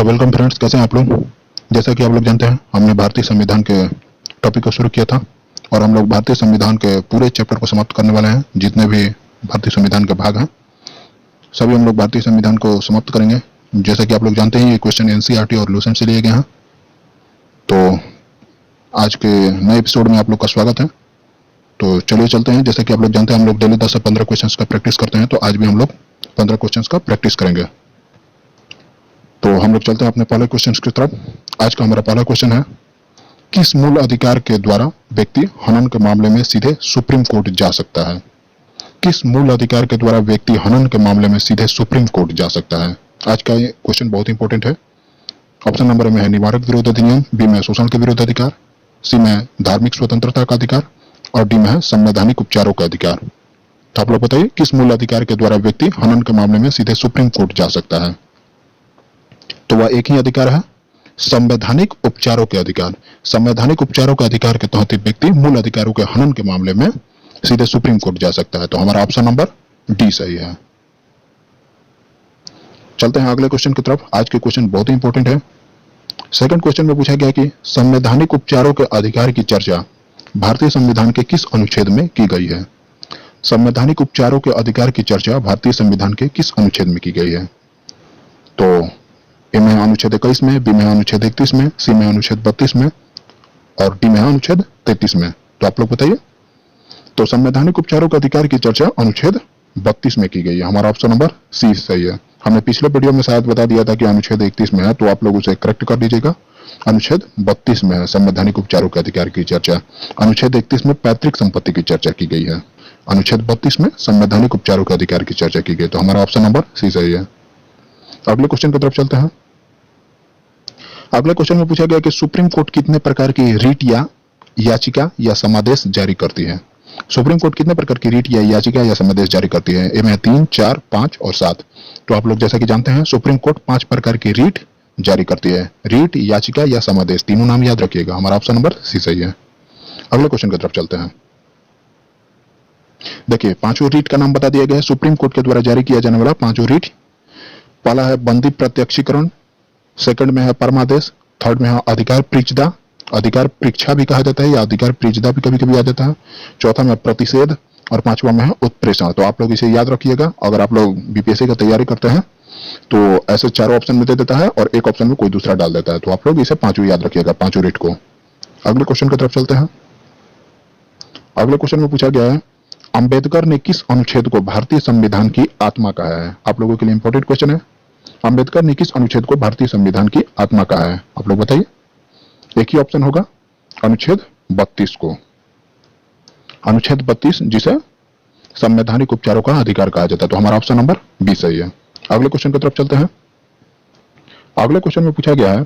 तो welcome friends, कैसे हैं आप लोग। जैसा कि आप लोग जानते हैं, हमने भारतीय संविधान के टॉपिक को शुरू किया था और हम लोग भारतीय संविधान के पूरे चैप्टर को समाप्त करने वाले हैं। जितने भी भारतीय संविधान के भाग हैं सभी हम लोग भारतीय संविधान को समाप्त करेंगे। जैसा कि आप लोग जानते हैं, ये क्वेश्चन एनसीईआरटी और लूसेंट से लिए गए हैं। तो आज के नए एपिसोड में आप लोग का स्वागत है। तो चलिए चलते हैं। जैसा कि आप लोग जानते हैं, हम लोग डेली 10 से 15 क्वेश्चन का प्रैक्टिस करते हैं। तो आज भी हम लोग 15 क्वेश्चन का प्रैक्टिस करेंगे। तो हम लोग चलते हैं अपने पहले क्वेश्चन की तरफ। आज का हमारा पहला क्वेश्चन है, किस मूल अधिकार के द्वारा व्यक्ति हनन के मामले में सीधे सुप्रीम कोर्ट जा सकता है। किस मूल अधिकार के द्वारा व्यक्ति हनन के मामले में सीधे सुप्रीम कोर्ट जा सकता है। आज का ये क्वेश्चन बहुत इंपॉर्टेंट है। ऑप्शन नंबर में है निवारक विरोध अधिनियम, बी में शोषण के विरुद्ध अधिकार, सी में धार्मिक स्वतंत्रता का अधिकार और डी में है संवैधानिक उपचारों का अधिकार। तो आप लोग बताइए, किस मूल अधिकार के द्वारा व्यक्ति हनन के मामले में सीधे सुप्रीम कोर्ट जा सकता है। तो वह एक ही अधिकार है, संवैधानिक उपचारों के अधिकार। संवैधानिक उपचारों के अधिकार के तहत व्यक्ति मूल अधिकारों के हनन के मामले में सीधे सुप्रीम कोर्ट जा सकता है। तो हमारा ऑप्शन नंबर डी सही है। चलते हैं अगले क्वेश्चन की तरफ। आज के क्वेश्चन बहुत ही इंपॉर्टेंट है। सेकंड क्वेश्चन में पूछा गया कि संवैधानिक उपचारों के अधिकार की चर्चा भारतीय संविधान के किस अनुच्छेद में की गई है। संवैधानिक उपचारों के अधिकार की चर्चा भारतीय संविधान के किस अनुच्छेद में की गई है। तो ए में अनुच्छेद 21 में, बी में अनुच्छेद 31 में, सी में अनुच्छेद 32 में और डी में अनुच्छेद 33 में। तो आप लोग बताइए। तो संवैधानिक उपचारों के अधिकार की चर्चा अनुच्छेद 32 में की गई है। हमारा ऑप्शन नंबर सी सही है। हमने पिछले वीडियो में शायद बता दिया था कि अनुच्छेद 31 में है, तो आप लोग उसे करेक्ट कर दीजिएगा। अनुच्छेद 32 में है संवैधानिक उपचारों के अधिकार की चर्चा। अनुच्छेद 31 में पैतृक संपत्ति की चर्चा की गई है, अनुच्छेद 32 में संवैधानिक उपचारों के अधिकार की चर्चा की गई। तो हमारा ऑप्शन नंबर सी सही है। अगले क्वेश्चन की तरफ चलते हैं। अगले क्वेश्चन में पूछा गया कि सुप्रीम कोर्ट कितने प्रकार की रीट या याचिका या समादेश जारी करती है। सुप्रीम कोर्ट कितने प्रकार की रीट या याचिका या समादेश जारी करती है। ए में 3, 4, 5 और 7। तो आप लोग जैसा कि जानते हैं, सुप्रीम कोर्ट 5 प्रकार की रीट जारी करती है। रीट, याचिका या समादेश, तीनों नाम याद रखिएगा। हमारा ऑप्शन नंबर सी सही है। अगले क्वेश्चन की तरफ चलते हैं। देखिए, पांचों रीट का नाम बता दिया गया है। सुप्रीम कोर्ट के द्वारा जारी किया जाने वाला पांचों रीट। पहला है बंदी प्रत्यक्षीकरण, सेकंड में है परमादेश, थर्ड में है अधिकार परीक्षदा, अधिकार परीक्षा भी कहा जाता है या अधिकार परीक्षदा भी कभी कभी आ जाता है, चौथा में प्रतिषेध और पांचवा में है उत्प्रेषण। तो आप लोग इसे याद रखिएगा। अगर आप लोग बीपीएससी का तैयारी करते हैं तो ऐसे चारों ऑप्शन में दे देता है और एक ऑप्शन में कोई दूसरा डाल देता है। तो आप लोग इसे पांचों याद रखिएगा, पांचों रीट को। अगले क्वेश्चन की तरफ चलते हैं। अगले क्वेश्चन में पूछा गया है, अंबेडकर ने किस अनुच्छेद को भारतीय संविधान की आत्मा कहा है। आप लोगों के लिए इंपॉर्टेंट क्वेश्चन है। अंबेडकर ने किस अनुच्छेद को भारतीय संविधान की आत्मा कहा है। आप लोग बताइए। एक ही ऑप्शन होगा, अनुच्छेद 32 को। अनुच्छेद 32 जिसे संवैधानिक उपचारों का अधिकार कहा जाता है। तो हमारा ऑप्शन नंबर बी सही है। अगले क्वेश्चन की तरफ चलते हैं। अगले क्वेश्चन में पूछा गया है,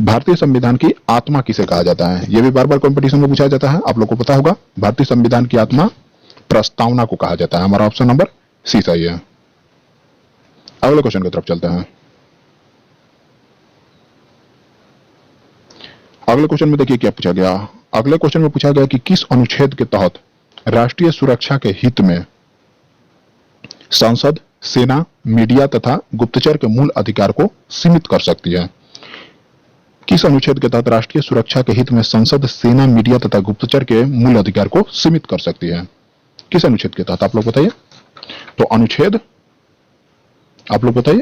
भारतीय संविधान की आत्मा किसे कहा जाता है। यह भी बार बार कंपटीशन में पूछा जाता है, आप लोग को पता होगा। भारतीय संविधान की आत्मा प्रस्तावना को कहा जाता है। हमारा ऑप्शन नंबर सी सही है। अगले क्वेश्चन की तरफ चलते हैं। अगले क्वेश्चन में देखिए क्या पूछा गया। अगले क्वेश्चन में पूछा गया कि किस अनुच्छेद के तहत राष्ट्रीय सुरक्षा के हित में संसद, सेना, मीडिया तथा गुप्तचर के मूल अधिकार को सीमित कर सकती है। किस अनुच्छेद के तहत राष्ट्रीय सुरक्षा के हित में संसद, सेना, मीडिया तथा गुप्तचर के मूल अधिकार को सीमित कर सकती है। किस अनुच्छेद के तहत आप लोग बताइए। तो अनुच्छेद, आप लोग बताइए।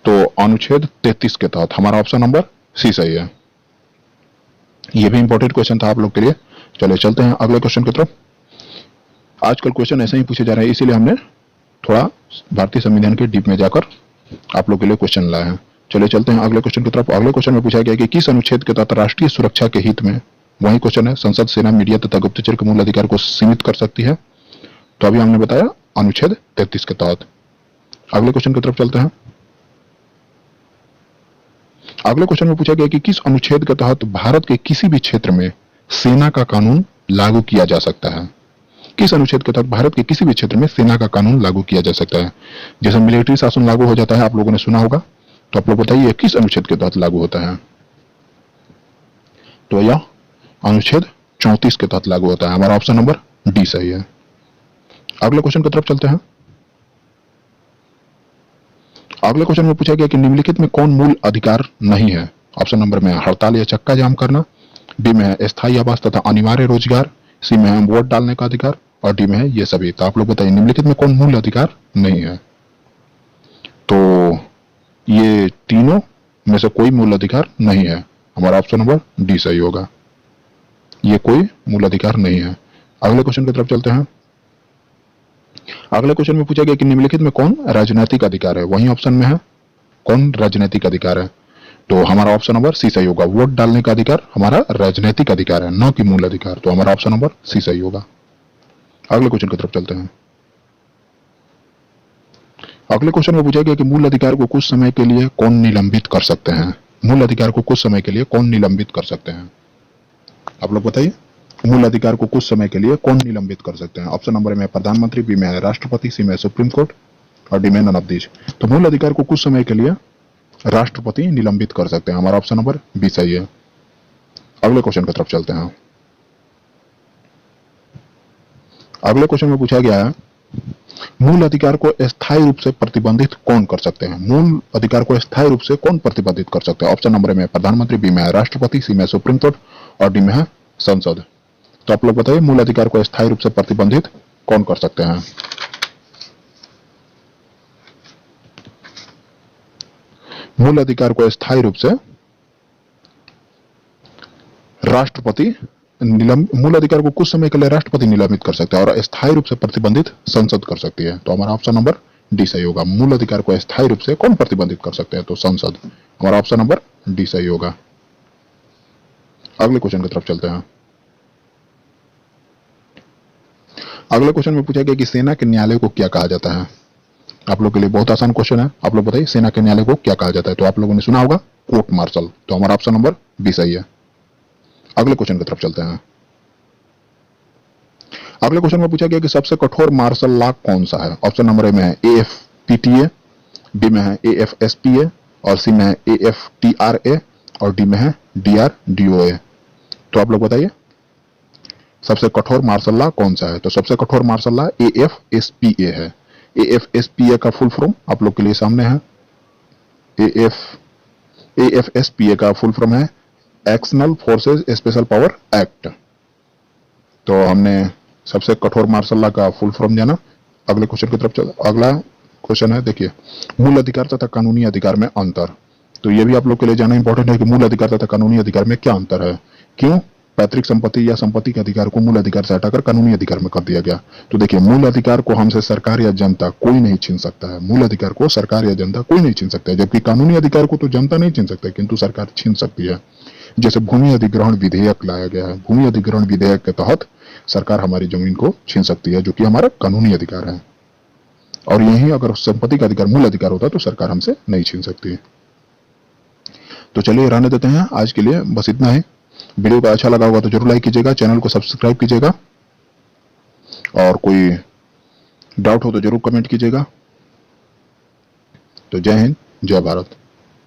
तो अनुच्छेद 33 के तहत। हमारा ऑप्शन नंबर सी सही है। यह भी इंपॉर्टेंट क्वेश्चन था आप लोग के लिए। चलिए चलते हैं अगले क्वेश्चन की तरफ। आजकल क्वेश्चन ऐसे ही पूछे जा रहे हैं, इसीलिए हमने थोड़ा भारतीय संविधान के डीप में जाकर आप लोग के लिए क्वेश्चन लाए हैं। चलिए चलते हैं अगले क्वेश्चन की तरफ। अगले क्वेश्चन में पूछा गया कि किस अनुच्छेद के तहत राष्ट्रीय सुरक्षा के हित में, वही क्वेश्चन है, संसद, सेना, मीडिया तथा गुप्तचर के मूल अधिकार को सीमित कर सकती है। तो अभी हमने बताया अनुच्छेद 33 के तहत। अगले क्वेश्चन की तरफ चलते हैं। अगले क्वेश्चन में पूछा गया कि किस अनुच्छेद के तहत भारत के किसी भी क्षेत्र में सेना का कानून लागू किया जा सकता है। किस अनुच्छेद के तहत भारत के किसी भी क्षेत्र में सेना का कानून लागू किया जा सकता है। जैसे मिलिट्री शासन लागू हो जाता है, आप लोगों ने सुना होगा। तो आप लोग बताइए किस अनुच्छेद के तहत लागू होता है। तो यह अनुच्छेद 34 के तहत लागू होता है। हमारा ऑप्शन नंबर डी सही है। अगले क्वेश्चन की तरफ चलते हैं। अगले क्वेश्चन में पूछा गया कि निम्नलिखित में कौन मूल अधिकार नहीं है। ऑप्शन नंबर में हड़ताल या चक्का जाम करना, बी में है स्थायी आवास तथा अनिवार्य रोजगार, सी में है वोट डालने का अधिकार और डी में है ये सभी। तो आप लोग बताइए निम्नलिखित में कौन मूल अधिकार नहीं है। तो ये तीनों में से कोई मूल अधिकार नहीं है। हमारा ऑप्शन नंबर डी सही होगा, ये कोई मूल अधिकार नहीं है। अगले क्वेश्चन की तरफ चलते हैं। अगले क्वेश्चन में पूछा गया कि निम्नलिखित में कौन राजनीतिक अधिकार है। वही ऑप्शन में है कौन राजनीतिक अधिकार है। तो हमारा ऑप्शन नंबर सी सही होगा, वोट डालने का अधिकार हमारा राजनीतिक अधिकार है, न कि मूल अधिकार। तो हमारा ऑप्शन नंबर सी सही होगा। अगले क्वेश्चन की तरफ चलते हैं। अगले क्वेश्चन में पूछा गया कि मूल अधिकार को कुछ समय के लिए कौन निलंबित कर सकते हैं। मूल अधिकार को कुछ समय के लिए कौन निलंबित कर सकते हैं। आप लोग बताइए मूल अधिकार को कुछ समय के लिए कौन निलंबित कर सकते हैं। ऑप्शन नंबर में प्रधानमंत्री, बी में है राष्ट्रपति, सी में सुप्रीम कोर्ट और डी में नन ऑफ दीज। तो मूल अधिकार को कुछ समय के लिए राष्ट्रपति निलंबित कर सकते हैं। हमारा ऑप्शन नंबर बी सही है। अगले क्वेश्चन की तरफ चलते हैं। अगले क्वेश्चन में पूछा गया है मूल अधिकार को स्थायी रूप से प्रतिबंधित कौन कर सकते हैं। मूल अधिकार को स्थायी रूप से कौन प्रतिबंधित कर सकते हैं। ऑप्शन नंबर में प्रधानमंत्री, बी में है राष्ट्रपति, सी में सुप्रीम कोर्ट और डी में है संसद। तो आप लोग बताइए मूल अधिकार को स्थायी रूप से प्रतिबंधित कौन कर सकते हैं। मूल अधिकार को स्थायी रूप से राष्ट्रपति मूल अधिकार को कुछ समय के लिए राष्ट्रपति निलंबित कर सकता है और स्थायी रूप से प्रतिबंधित संसद कर सकती है। तो हमारा ऑप्शन नंबर डी सही होगा, मूल अधिकार को स्थायी रूप से कौन प्रतिबंधित कर सकते हैं। तो संसद। हमारा ऑप्शन नंबर डी सही होगा। अगले क्वेश्चन की तरफ चलते हैं। अगले क्वेश्चन में पूछा गया कि सेना के न्यायालय को क्या कहा जाता है। आप लोग के लिए बहुत आसान क्वेश्चन है। आप लोग बताइए सेना के न्यायालय को क्या कहा जाता है। तो आप लोगों ने सुना होगा कोर्ट मार्शल। तो हमारा ऑप्शन नंबर बी सही है। अगले क्वेश्चन की तरफ चलते हैं। अगले क्वेश्चन में पूछा गया कि सबसे कठोर मार्शल लॉ कौन सा है। ऑप्शन नंबर में है AFPTA, बी में है AFSPA और सी में है AFTRA और डी में है DRDOA। तो आप लोग बताइए सबसे कठोर मार्शल लॉ कौन सा है। तो सबसे कठोर मार्शल लॉ AFSPA है। AFSPA का फुल फॉर्म आप लोग के लिए सामने है। AFSPA का फुल फॉर्म है एक्शनल फोर्सेस स्पेशल पावर एक्ट। तो हमने सबसे कठोर मार्शल लॉ का फुल फॉर्म जाना। अगले क्वेश्चन की तरफ चलो। अगला क्वेश्चन है, देखिए मूल अधिकार तथा कानूनी अधिकार में अंतर। तो ये भी आप लोग के लिए जाना इंपॉर्टेंट है कि मूल अधिकार तथा कानूनी अधिकार में क्या अंतर है। क्यों पैतृक संपत्ति या संपत्ति के अधिकार को मूल अधिकार से हटाकर कानूनी अधिकार में कर दिया गया। तो देखिए मूल अधिकार को हमसे सरकार या जनता कोई नहीं छीन सकता है। मूल अधिकार को सरकार या जनता कोई नहीं छीन सकता है, जबकि कानूनी अधिकार को तो जनता नहीं छीन सकता, किंतु सरकार छीन सकती है। जैसे भूमि अधिग्रहण विधेयक लाया गया है, भूमि अधिग्रहण विधेयक के तहत सरकार हमारी जमीन को छीन सकती है, जो कि हमारा कानूनी अधिकार है। और यही अगर संपत्ति का अधिकार मूल अधिकार होता तो सरकार हमसे नहीं छीन सकती। तो चलिए रहने देते हैं आज के लिए, बस इतना ही। वीडियो का अच्छा लगा होगा तो जरूर लाइक कीजिएगा, चैनल को सब्सक्राइब कीजिएगा और कोई डाउट हो तो जरूर कमेंट कीजिएगा। तो जय हिंद, जय भारत।